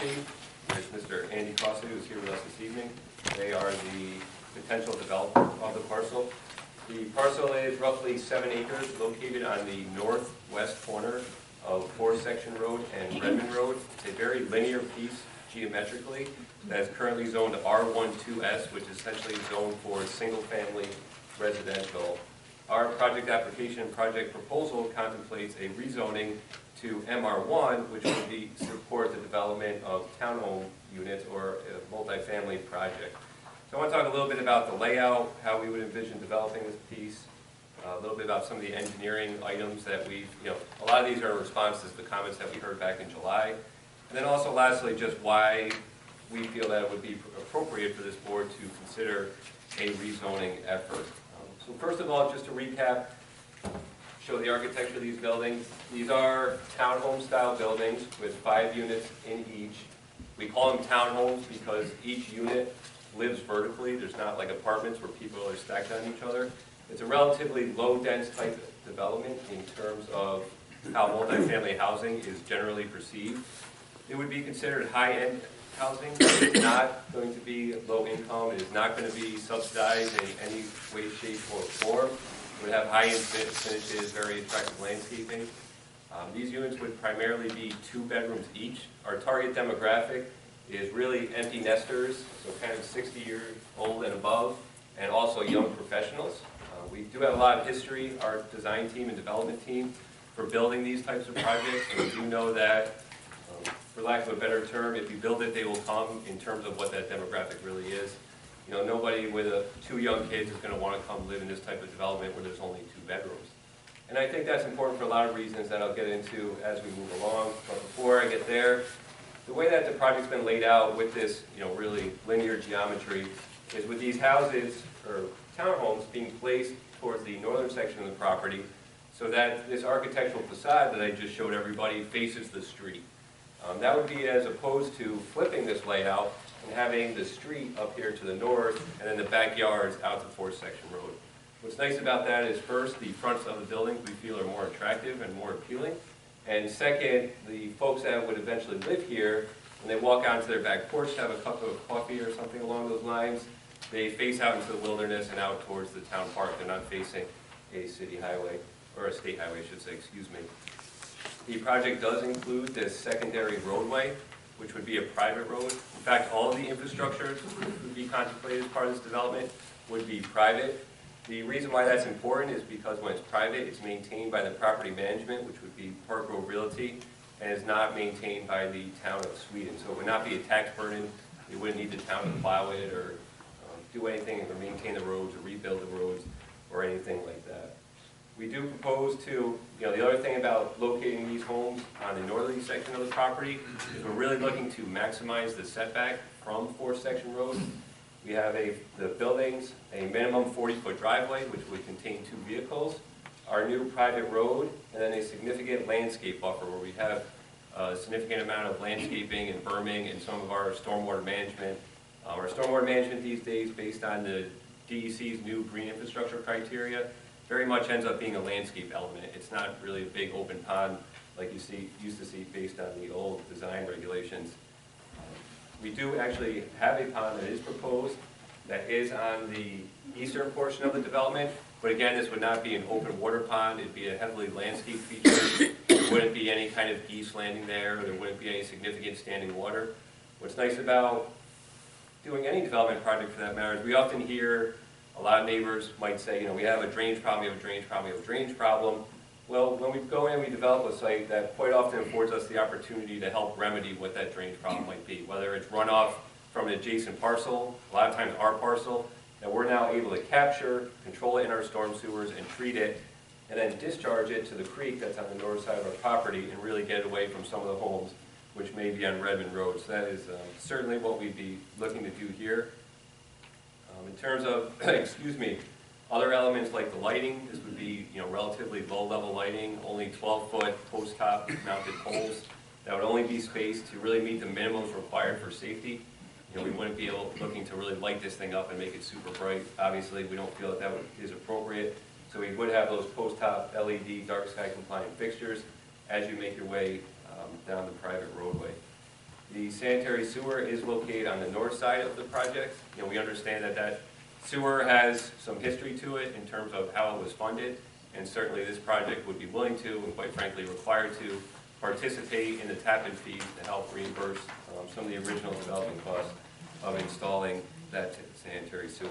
Realty. There's Mr. Andy Costa, who's here with us this evening. They are the potential developer of the parcel. The parcel is roughly 7 acres, located on the northwest corner of 4th Section Road and Redmond Road. It's a very linear piece geometrically that is currently zoned R12S, which is essentially zoned for single-family residential. Our project application and project proposal contemplates a rezoning to MR1, which would support the development of townhome units or a multifamily project. So I want to talk a little bit about the layout, how we would envision developing this piece, a little bit about some of the engineering items that a lot of these are responses to the comments that we heard back in July. And then also lastly, just why we feel that it would be appropriate for this board to consider a rezoning effort. So first of all, just to recap, show the architecture of these buildings. These are townhome style buildings with 5 units in each. We call them townhomes because each unit lives vertically. There's not like apartments where people are stacked on each other. It's a relatively low-dense type of development in terms of how multifamily housing is generally perceived. It would be considered high-end housing. It's not going to be low income. It is not going to be subsidized in any way, shape, or form. It would have high-end finishes, very attractive landscaping. These units would primarily be 2 bedrooms each. Our target demographic is really empty nesters, so kind of 60 years old and above, and also young professionals. We do have a lot of history, our design team and development team, for building these types of projects. And we do know that, for lack of a better term, if you build it, they will come in terms of what that demographic really is. You know, nobody with 2 young kids is going to want to come live in this type of development where there's only 2 bedrooms. And I think that's important for a lot of reasons that I'll get into as we move along. But before I get there, the way that the project's been laid out with this, really linear geometry is with these houses or townhomes being placed towards the northern section of the property so that this architectural facade that I just showed everybody faces the street. That would be as opposed to flipping this layout and having the street up here to the north and then the backyards out to 4th Section Road. What's nice about that is first, the fronts of the buildings we feel are more attractive and more appealing. And second, the folks that would eventually live here, when they walk out to their back porch to have a cup of coffee or something along those lines, they face out into the wilderness and out towards the town park. They're not facing a city highway, or a state highway, I should say, excuse me. The project does include this secondary roadway, which would be a private road. In fact, all of the infrastructure that would be contemplated as part of this development would be private. The reason why that's important is because when it's private, it's maintained by the property management, which would be Park Road Realty, and is not maintained by the town of Sweden. So it would not be a tax burden. You wouldn't need the town to plow it or do anything or maintain the roads or rebuild the roads or anything like that. We do propose to, the other thing about locating these homes on the northerly section of the property is we're really looking to maximize the setback from 4th Section Road. We have the buildings, a minimum 40-foot driveway, which would contain 2 vehicles, our new private road, and then a significant landscape buffer where we have a significant amount of landscaping and berming and some of our stormwater management. Our stormwater management these days, based on the DEC's new green infrastructure criteria, very much ends up being a landscape element. It's not really a big open pond like you used to see based on the old design regulations. We do actually have a pond that is proposed that is on the eastern portion of the development, but again, this would not be an open water pond. It'd be a heavily landscaped feature. There wouldn't be any kind of geese landing there. There wouldn't be any significant standing water. What's nice about doing any development project for that matter is we often hear a lot of neighbors might say, we have a drainage problem, we have a drainage problem, we have a drainage problem. Well, when we go in and we develop a site, that quite often affords us the opportunity to help remedy what that drainage problem might be, whether it's runoff from an adjacent parcel, a lot of times our parcel, that we're now able to capture, control it in our storm sewers, and treat it, and then discharge it to the creek that's on the north side of our property and really get it away from some of the homes which may be on Redmond Road. So that is certainly what we'd be looking to do here. In terms of, other elements like the lighting, this would be relatively low-level lighting, only 12-foot post-top mounted poles that would only be spaced to really meet the minimums required for safety. We wouldn't be looking to really light this thing up and make it super bright. Obviously, we don't feel that is appropriate. So we would have those post-top LED dark sky compliant fixtures as you make your way down the private roadway. The sanitary sewer is located on the north side of the project. We understand that that sewer has some history to it in terms of how it was funded, and certainly this project would be willing to, and quite frankly required to, participate in the tap-in fees to help reimburse some of the original development costs of installing that sanitary sewer.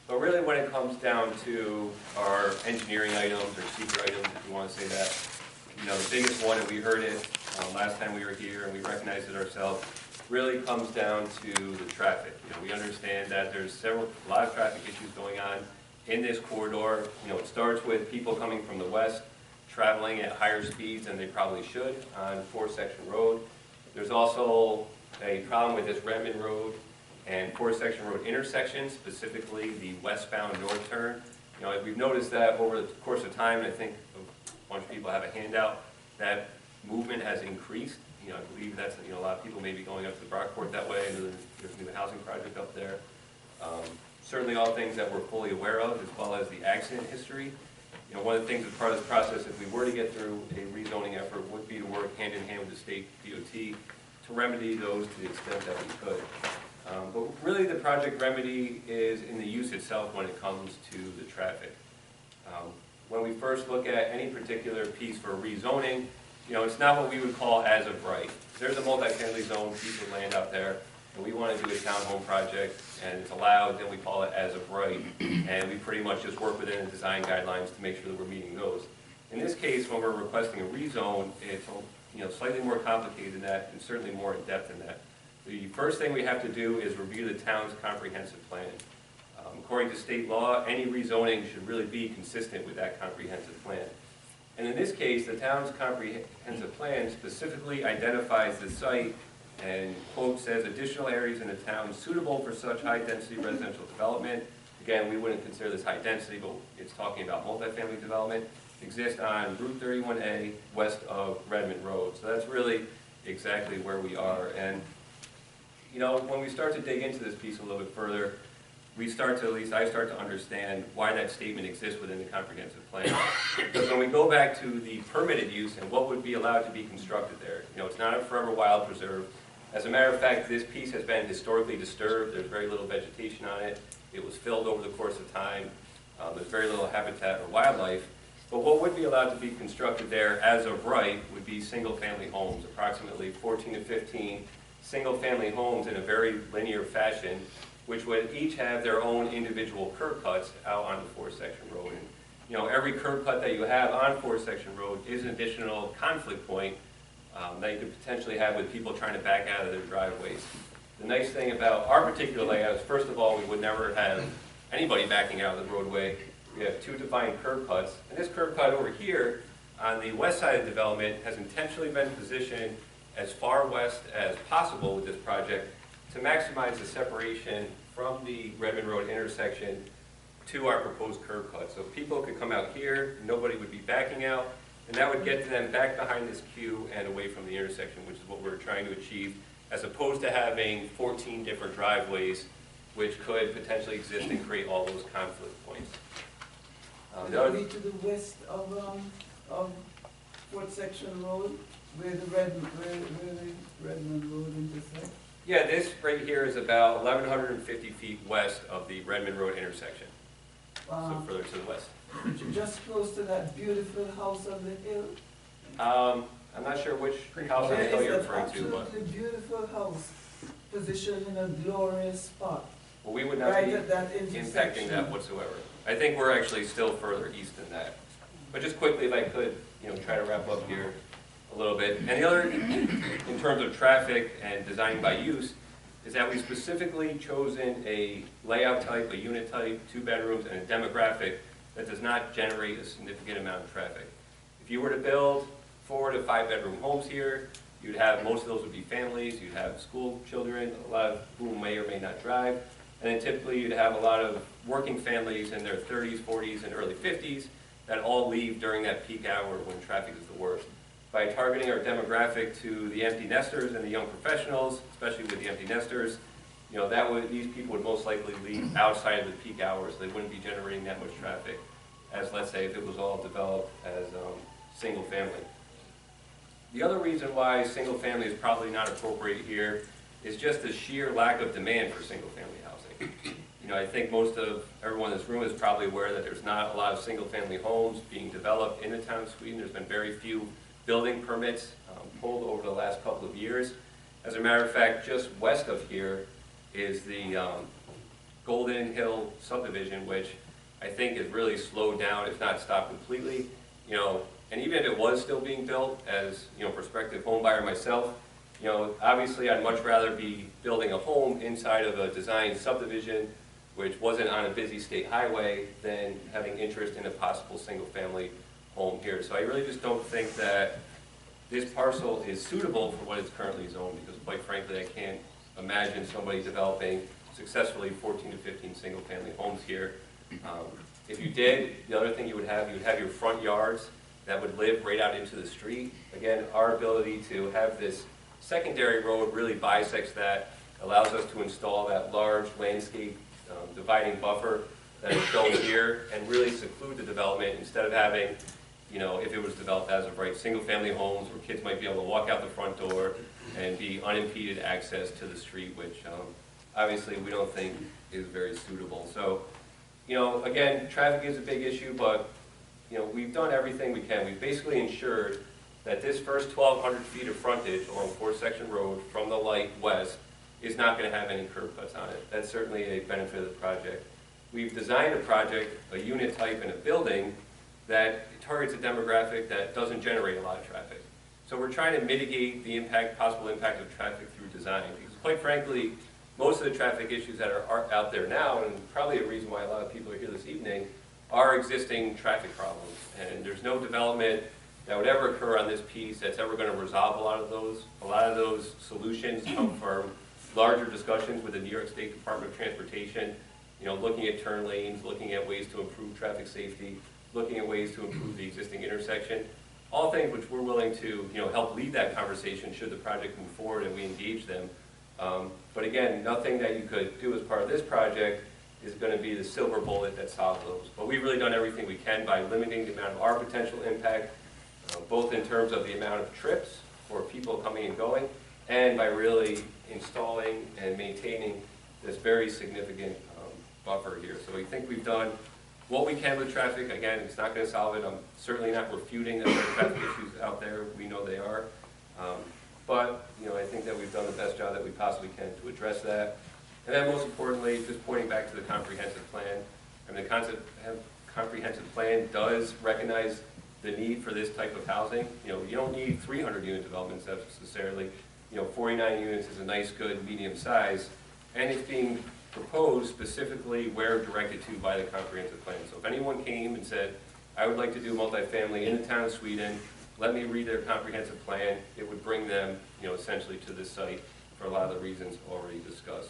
But really when it comes down to our engineering items or secret items, if you want to say that, the biggest one, and we heard it last time we were here and we recognized it ourselves, really comes down to the traffic. We understand that there's a lot of traffic issues going on in this corridor. It starts with people coming from the west, traveling at higher speeds than they probably should on 4th Section Road. There's also a problem with this Redmond Road and 4th Section Road intersection, specifically the westbound north turn. We've noticed that over the course of time, and I think a bunch of people have a handout, that movement has increased. I believe that's, a lot of people may be going up to the Brockport that way, and there's a new housing project up there. Certainly all things that we're fully aware of, as well as the accident history. One of the things as part of this process, if we were to get through a rezoning effort, would be to work hand in hand with the state DOT to remedy those to the extent that we could. But really the project remedy is in the use itself when it comes to the traffic. When we first look at any particular piece for rezoning, it's not what we would call as of right. There's a multifamily zone piece of land out there, and we want to do a townhome project, and it's allowed, then we call it as of right, and we pretty much just work within the design guidelines to make sure that we're meeting those. In this case, when we're requesting a rezone, it's slightly more complicated than that, and certainly more in depth than that. The first thing we have to do is review the town's comprehensive plan. According to state law, any rezoning should really be consistent with that comprehensive plan. And in this case, the town's comprehensive plan specifically identifies the site and, quote, says additional areas in the town suitable for such high-density residential development. Again, we wouldn't consider this high density, but it's talking about multifamily development, exist on Route 31A west of Redmond Road. So that's really exactly where we are. And when we start to dig into this piece a little bit further, I start to understand why that statement exists within the comprehensive plan. Because when we go back to the permitted use and what would be allowed to be constructed there, it's not a forever wild preserve. As a matter of fact, this piece has been historically disturbed. There's very little vegetation on it. It was filled over the course of time. There's very little habitat or wildlife. But what would be allowed to be constructed there as of right would be single-family homes, approximately 14 to 15 single-family homes in a very linear fashion, which would each have their own individual curb cuts out on the 4th Section Road. And, every curb cut that you have on 4th Section Road is an additional conflict point that you could potentially have with people trying to back out of their driveways. The nice thing about our particular layout is, first of all, we would never have anybody backing out of the roadway. We have 2 defined curb cuts, and this curb cut over here on the west side of the development has intentionally been positioned as far west as possible with this project to maximize the separation from the Redmond Road intersection to our proposed curb cut. So people could come out here, nobody would be backing out, and that would get them back behind this queue and away from the intersection, which is what we're trying to achieve, as opposed to having 14 different driveways, which could potentially exist and create all those conflict points. That lead to the west of 4th Section Road, where the Redmond Road intersects? Yeah, this right here is about 1,150 feet west of the Redmond Road intersection. So further to the west. Just close to that beautiful house on the hill? I'm not sure which house on the hill you're referring to, but absolutely beautiful house, positioned in a glorious spot. Well, we would not right be at that impacting that whatsoever. I think we're actually still further east than that. But just quickly, if I could, try to wrap up here a little bit. And the other, in terms of traffic and design by use, is that we've specifically chosen a layout type, a unit type, 2 bedrooms, and a demographic that does not generate a significant amount of traffic. If you were to build 4 to 5 bedroom homes here, you'd have, most of those would be families, you'd have school children, a lot of whom may or may not drive, and then typically you'd have a lot of working families in their 30s, 40s, and early 50s that all leave during that peak hour when traffic is the worst. By targeting our demographic to the empty nesters and the young professionals, especially with the empty nesters, these people would most likely leave outside of the peak hours. They wouldn't be generating that much traffic, as let's say if it was all developed as single family. The other reason why single family is probably not appropriate here is just the sheer lack of demand for single family housing. You know, I think most of everyone in this room is probably aware that there's not a lot of single family homes being developed in the town of Sweden. There's been very few building permits pulled over the last couple of years. As a matter of fact, just west of here is the Golden Hill subdivision, which I think has really slowed down, if not stopped completely. You know, and even if it was still being built, as you know, prospective home buyer myself, you know, obviously I'd much rather be building a home inside of a designed subdivision which wasn't on a busy state highway than having interest in a possible single-family home here. So I really just don't think that this parcel is suitable for what it's currently zoned, because quite frankly, I can't imagine somebody developing successfully 14 to 15 single-family homes here. If you did, the other thing you would have your front yards that would live right out into the street. Again, our ability to have this secondary road really bisects that, allows us to install that large landscape dividing buffer that is shown here, and really seclude the development instead of having, you know, if it was developed as of right, single-family homes where kids might be able to walk out the front door and be unimpeded access to the street, which obviously we don't think is very suitable. So, you know, again, traffic is a big issue, but you know, we've done everything we can. We've basically ensured that this first 1,200 feet of frontage along 4th Section Road from the light west is not going to have any curb cuts on it. That's certainly a benefit of the project. We've designed a project, a unit type, and a building that targets a demographic that doesn't generate a lot of traffic. So we're trying to mitigate the possible impact of traffic through design, because quite frankly, most of the traffic issues that are out there now, and probably a reason why a lot of people are here this evening, are existing traffic problems. And there's no development that would ever occur on this piece that's ever going to resolve a lot of those. A lot of those solutions come from larger discussions with the New York State Department of Transportation, you know, looking at turn lanes, looking at ways to improve traffic safety, looking at ways to improve the existing intersection. All things which we're willing to, you know, help lead that conversation should the project move forward and we engage them. But again, nothing that you could do as part of this project is going to be the silver bullet that solves those. But we've really done everything we can by limiting the amount of our potential impact, both in terms of the amount of trips for people coming and going, and by really installing and maintaining this very significant buffer here. So we think we've done what we can with traffic. Again, it's not going to solve it. I'm certainly not refuting that there are traffic issues out there. We know they are. But you know, I think that we've done the best job that we possibly can to address that. And then most importantly, just pointing back to the comprehensive plan. I mean, the comprehensive plan does recognize the need for this type of housing. You know, you don't need 300 unit developments necessarily. You know, 49 units is a nice, good, medium size, and it's being proposed specifically where directed to by the comprehensive plan. So if anyone came and said, I would like to do multifamily in the town of Sweden, let me read their comprehensive plan, it would bring them, you know, essentially to this site for a lot of the reasons already discussed.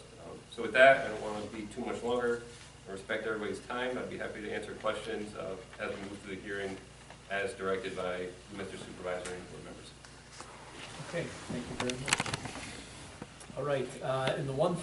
So with that, I don't want to be too much longer. I respect everybody's time. I'd be happy to answer questions as we move through the hearing as directed by Mr. Supervisor and board members. Okay, thank you very much. All right, and the one thing